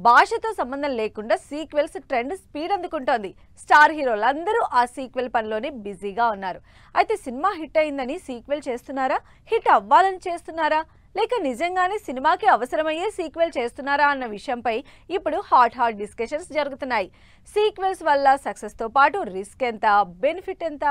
భాషతో సంబంధం లేకుండా సీక్వెల్స్ ట్రెండ్ స్పీడ్ అందుకుంటోంది. స్టార్ హీరోలందరూ ఆ సీక్వెల్ పనిలోనే బిజీగా ఉన్నారు. అయితే సినిమా హిట్ అయిందని సీక్వెల్ చేస్తున్నారా, హిట్ అవ్వాలని చేస్తున్నారా, లేక నిజంగానే సినిమాకి అవసరమయ్యే సీక్వెల్ చేస్తున్నారా అన్న విషయంపై ఇప్పుడు హాట్ డిస్కషన్స్ జరుగుతున్నాయి. సీక్వెల్స్ వల్ల సక్సెస్ తో పాటు రిస్క్ ఎంత, బెనిఫిట్ ఎంత?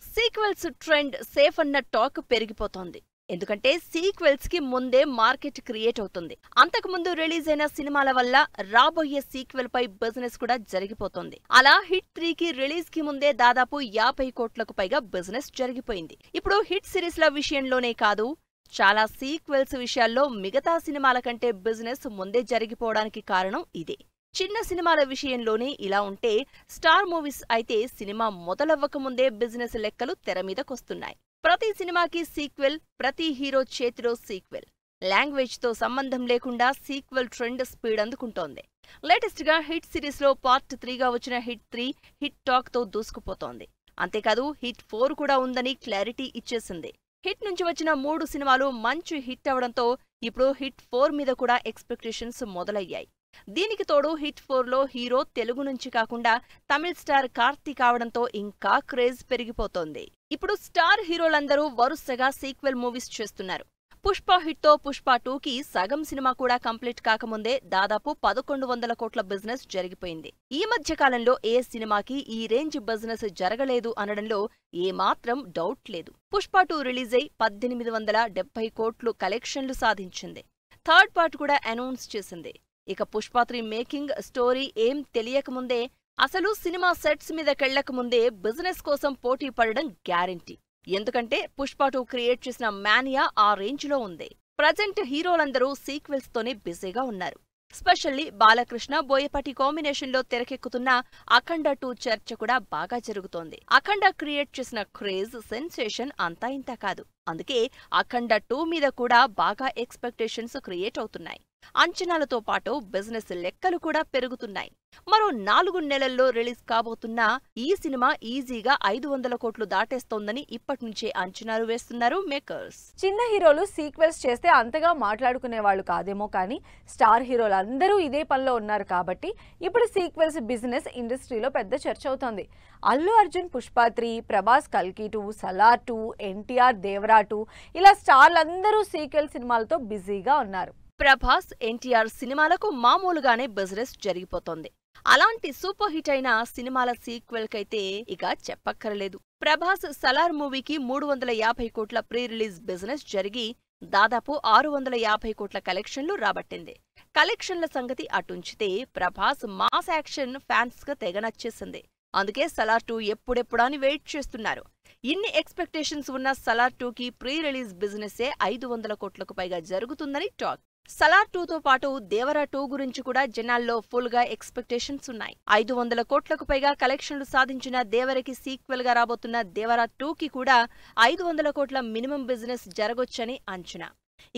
సీక్వెల్స్ ట్రెండ్ సేఫ్ అన్న టాక్ పెరిగిపోతోంది. ఎందుకంటే సీక్వెల్స్ కి ముందే మార్కెట్ క్రియేట్ అవుతుంది. అంతకుముందు రిలీజ్ అయిన సినిమాల వల్ల రాబోయే సీక్వెల్ పై బిజినెస్ కూడా జరిగిపోతోంది. అలా హిట్ 3 కి రిలీజ్ కి ముందే దాదాపు 50 కోట్లకు పైగా బిజినెస్ జరిగిపోయింది. ఇప్పుడు హిట్ సిరీస్ల విషయంలోనే కాదు, చాలా సీక్వెల్స్ విషయాల్లో మిగతా సినిమాల కంటే బిజినెస్ ముందే జరిగిపోవడానికి కారణం ఇదే. చిన్న సినిమాల విషయంలోనే ఇలా ఉంటే, స్టార్ మూవీస్ అయితే సినిమా మొదలవ్వకముందే బిజినెస్ లెక్కలు తెరమీదకొస్తున్నాయి. ప్రతి సినిమాకి సీక్వెల్, ప్రతి హీరో చేతిలో సీక్వెల్. లాంగ్వేజ్ తో సంబంధం లేకుండా సీక్వెల్ ట్రెండ్ స్పీడ్ అందుకుంటోంది. లేటెస్ట్ గా హిట్ సిరీస్ లో పార్ట్ 3గా వచ్చిన హిట్ 3 హిట్ టాక్ తో దూసుకుపోతోంది. అంతేకాదు హిట్ 4 కూడా ఉందని క్లారిటీ ఇచ్చేసింది. హిట్ నుంచి వచ్చిన 3 సినిమాలు మంచి హిట్ అవడంతో ఇప్పుడు హిట్ 4 మీద కూడా ఎక్స్పెక్టేషన్స్ మొదలయ్యాయి. దీనికి తోడు హిట్ 4లో హీరో తెలుగు నుంచి కాకుండా తమిళ స్టార్ కార్తీ కావడంతో ఇంకా క్రేజ్ పెరిగిపోతోంది. ఇప్పుడు స్టార్ హీరోలందరూ వరుసగా సీక్వెల్ మూవీస్ చేస్తున్నారు. పుష్ప హిట్తో పుష్ప 2కి సగం సినిమా కూడా కంప్లీట్ కాకముందే దాదాపు 1100 కోట్ల బిజినెస్ జరిగిపోయింది. ఈ మధ్య కాలంలో ఏ సినిమాకి ఈ రేంజ్ బిజినెస్ జరగలేదు అనడంలో ఏమాత్రం డౌట్ లేదు. పుష్ప 2 రిలీజ్ అయి 1870 కోట్లు కలెక్షన్లు సాధించింది. థర్డ్ పార్ట్ కూడా అనౌన్స్ చేసింది. ఇక పుష్ప 3 మేకింగ్ స్టోరీ ఏం తెలియకముందే, అసలు సినిమా సెట్స్ మీదకెళ్లకముందే బిజినెస్ కోసం పోటీ పడడం గ్యారెంటీ. ఎందుకంటే పుష్ప 2 క్రియేట్ చేసిన మానియా ఆ రేంజ్లో ఉంది. ప్రజెంట్ హీరోలందరూ సీక్వెల్స్ తోనే బిజీగా ఉన్నారు. స్పెషల్లీ బాలకృష్ణ, బోయపాటి కాంబినేషన్లో తెరకెక్కుతున్న అఖండ 2 చర్చ కూడా బాగా జరుగుతోంది. అఖండ క్రియేట్ చేసిన క్రేజ్, సెన్సేషన్ అంతా ఇంతా కాదు. అందుకే అఖండ 2 మీద కూడా బాగా ఎక్స్పెక్టేషన్స్ క్రియేట్ అవుతున్నాయి. అంచనాలతో పాటు బిజినెస్ లెక్కలు కూడా పెరుగుతున్నాయి. మరో 4 నెలల్లో రిలీజ్ కాబోతున్న ఈ సినిమా ఈజీగా 500 కోట్లు దాటేస్తోందని ఇప్పటినుంచే అంచనాలు వేస్తున్నారు మేకర్స్. చిన్న హీరోలు సీక్వెల్స్ చేస్తే అంతగా మాట్లాడుకునే వాళ్ళు కాదేమో, కానీ స్టార్ హీరోలు అందరూ ఇదే పనిలో ఉన్నారు కాబట్టి ఇప్పుడు సీక్వెల్స్ బిజినెస్ ఇండస్ట్రీలో పెద్ద చర్చ అవుతోంది. అల్లు అర్జున్ పుష్ప 3, ప్రభాస్ కల్కి 2, సలార్ 2, ఎన్టీఆర్ దేవరా 2 ఇలా స్టార్లందరూ సీక్వెల్ సినిమాలతో బిజీగా ఉన్నారు. ప్రభాస్, ఎన్టీఆర్ సినిమాలకు మామూలుగానే బిజినెస్ జరిగిపోతోంది. అలాంటి సూపర్ హిట్ అయిన సినిమాల సీక్వెల్ కైతే ఇక చెప్పక్కర్లేదు. ప్రభాస్ సలార్ మూవీకి 350 కోట్ల ప్రీ రిలీజ్ బిజినెస్ జరిగి దాదాపు 650 కోట్ల కలెక్షన్లు రాబట్టింది. కలెక్షన్ల సంగతి అటుంచితే ప్రభాస్ మాస్ యాక్షన్ ఫ్యాన్స్ గా తెగ నచ్చేసింది. అందుకే సలార్ 2 ఎప్పుడెప్పుడా అని వెయిట్ చేస్తున్నారు. ఇన్ని ఎక్స్పెక్టేషన్స్ ఉన్న సలార్ 2కి ప్రీ రిలీజ్ బిజినెస్సే 500 కోట్లకు పైగా జరుగుతుందని టాక్. సలార్ 2తో పాటు దేవరా 2 గురించి కూడా జనాల్లో ఫుల్ గా ఎక్స్పెక్టేషన్స్ ఉన్నాయి. 500 కోట్లకు పైగా కలెక్షన్లు సాధించిన దేవరకి సీక్వెల్ గా రాబోతున్న దేవరా 2కి కూడా 500 కోట్ల మినిమం బిజినెస్ జరగొచ్చని అంచనా.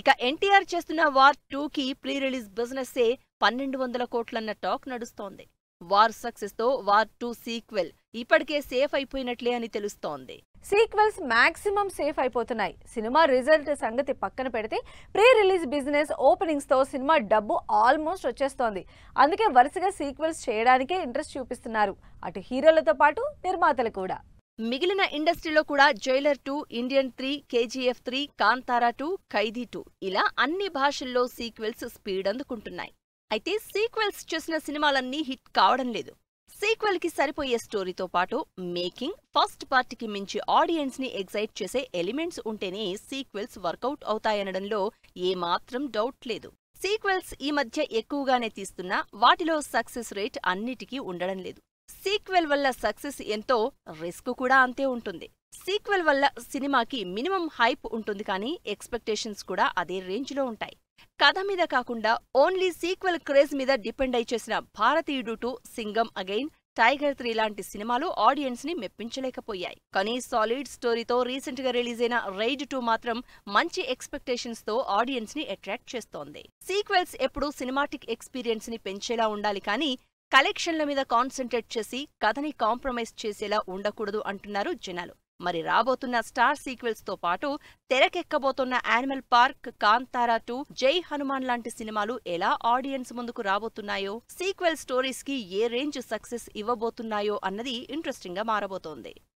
ఇక ఎన్టీఆర్ చేస్తున్న వార్ 2కి ప్రీ రిలీజ్ బిజినెస్సే 1200 కోట్లన్న టాక్ నడుస్తోంది. వార్ సక్సెస్ తో వార్ 2 సీక్వెల్ ఇప్పటికే సేఫ్ అయిపోయినట్లే అని తెలుస్తోంది. సీక్వెల్స్ మాక్సిమం సేఫ్ అయిపోతున్నాయి. సినిమా రిజల్ట్ సంగతి పక్కన పెడితే ప్రీ రిలీజ్ బిజినెస్ ఓపెనింగ్స్ తో సినిమా డబ్బు ఆల్మోస్ట్ వచ్చేస్తోంది. అందుకే వరుసగా సీక్వెల్స్ చేయడానికే ఇంట్రెస్ట్ చూపిస్తున్నారు అటు హీరోలతో పాటు నిర్మాతలు కూడా. మిగిలిన ఇండస్ట్రీలో కూడా జైలర్ 2, ఇండియన్ 3, కేజీఎఫ్ 3, కాంతారా 2, ఖైదీ 2 ఇలా అన్ని భాషల్లో సీక్వెల్స్ స్పీడ్ అందుకుంటున్నాయి. అయితే సీక్వెల్స్ చేసిన సినిమాలన్నీ హిట్ కావడం లేదు. సీక్వెల్ కి సరిపోయే స్టోరీతో పాటు మేకింగ్, ఫస్ట్ పార్ట్కి మించి ఆడియన్స్ ని ఎగ్జైట్ చేసే ఎలిమెంట్స్ ఉంటేనే సీక్వెల్స్ వర్కౌట్ అవుతాయనడంలో ఏమాత్రం డౌట్ లేదు. సీక్వెల్స్ ఈ మధ్య ఎక్కువగానే తీస్తున్నా వాటిలో సక్సెస్ రేట్ అన్నిటికీ ఉండడం లేదు. సీక్వెల్ వల్ల సక్సెస్ ఎంతో, రిస్క్ కూడా అంతే ఉంటుంది. సీక్వెల్ వల్ల సినిమాకి మినిమం హైప్ ఉంటుంది, కానీ ఎక్స్పెక్టేషన్స్ కూడా అదే రేంజ్లో ఉంటాయి. కథ మీద కాకుండా ఓన్లీ సీక్వెల్ క్రేజ్ మీద డిపెండ్ అయి చేసిన భారతీయుడు 2, సింగం అగైన్, టైగర్ 3 లాంటి సినిమాలు ఆడియన్స్ ని మెప్పించలేకపోయాయి. కానీ సాలిడ్ స్టోరీతో రీసెంట్ గా రిలీజ్ అయిన రైడ్ 2 మాత్రం మంచి ఎక్స్పెక్టేషన్స్ తో ఆడియన్స్ ని అట్రాక్ట్ చేస్తోంది. సీక్వెల్స్ ఎప్పుడూ సినిమాటిక్ ఎక్స్పీరియన్స్ ని పెంచేలా ఉండాలి, కానీ కలెక్షన్ల మీద కాన్సంట్రేట్ చేసి కథని కాంప్రమైజ్ చేసేలా ఉండకూడదు అంటున్నారు జనాలు. మరి రాబోతున్న స్టార్ సీక్వెల్స్ తో పాటు తెరకెక్కబోతున్న యానిమల్ పార్క్, కాంతారా 2, జై హనుమాన్ లాంటి సినిమాలు ఎలా ఆడియన్స్ ముందుకు రాబోతున్నాయో, సీక్వెల్ స్టోరీస్ కి ఏ రేంజ్ సక్సెస్ ఇవ్వబోతున్నాయో అన్నది ఇంట్రెస్టింగ్ గా మారబోతోంది.